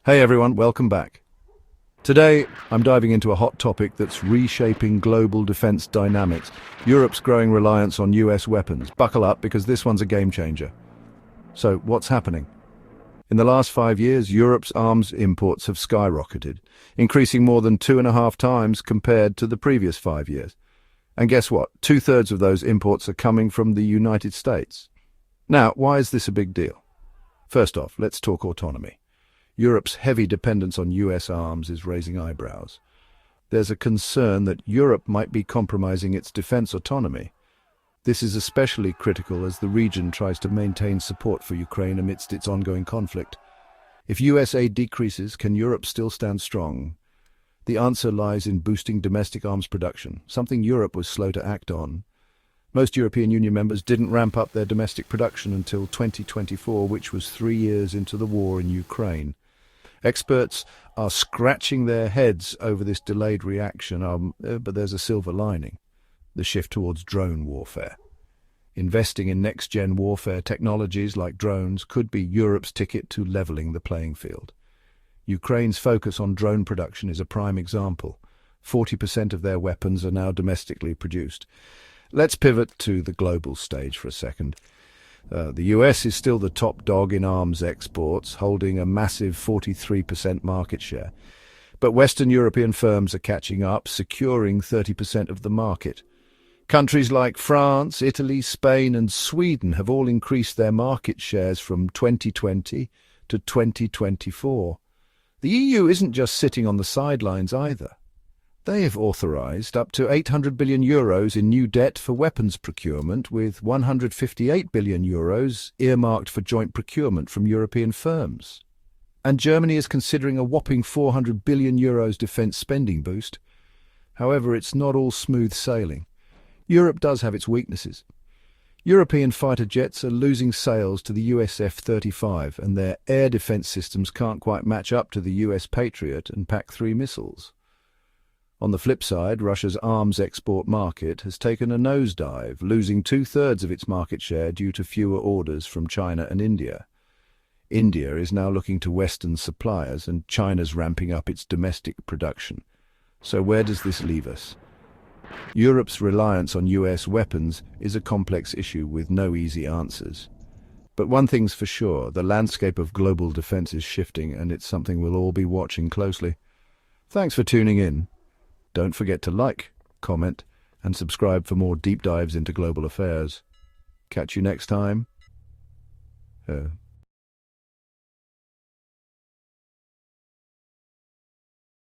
Hey everyone, welcome back. Today, I'm diving into a hot topic that's reshaping global defense dynamics, Europe's growing reliance on US weapons. Buckle up because this one's a game changer. So, what's happening? In the last 5 years, Europe's arms imports have skyrocketed, increasing more than 2.5 times compared to the previous 5 years. And guess what? Two-thirds of those imports are coming from the United States. Now, why is this a big deal? First off, let's talk autonomy. Europe's heavy dependence on US arms is raising eyebrows. There's a concern that Europe might be compromising its defense autonomy. This is especially critical as the region tries to maintain support for Ukraine amidst its ongoing conflict. If US aid decreases, can Europe still stand strong? The answer lies in boosting domestic arms production, something Europe was slow to act on. Most European Union members didn't ramp up their domestic production until 2024, which was 3 years into the war in Ukraine. Experts are scratching their heads over this delayed reaction, but there's a silver lining: the shift towards drone warfare. Investing in next-gen warfare technologies like drones could be Europe's ticket to leveling the playing field. Ukraine's focus on drone production is a prime example. 40% of their weapons are now domestically produced. Let's pivot to the global stage for a second. The US is still the top dog in arms exports, holding a massive 43% market share. But Western European firms are catching up, securing 30% of the market. Countries like France, Italy, Spain, and Sweden have all increased their market shares from 2020 to 2024. The EU isn't just sitting on the sidelines either. They have authorised up to €800 billion in new debt for weapons procurement, with €158 billion earmarked for joint procurement from European firms. And Germany is considering a whopping €400 billion defence spending boost. However, it's not all smooth sailing. Europe does have its weaknesses. European fighter jets are losing sales to the US F-35, and their air defence systems can't quite match up to the US Patriot and PAC-3 missiles. On the flip side, Russia's arms export market has taken a nosedive, losing two-thirds of its market share due to fewer orders from China and India. India is now looking to Western suppliers, and China's ramping up its domestic production. So where does this leave us? Europe's reliance on US weapons is a complex issue with no easy answers. But one thing's for sure: the landscape of global defense is shifting, and it's something we'll all be watching closely. Thanks for tuning in. Don't forget to like, comment, and subscribe for more deep dives into global affairs. Catch you next time.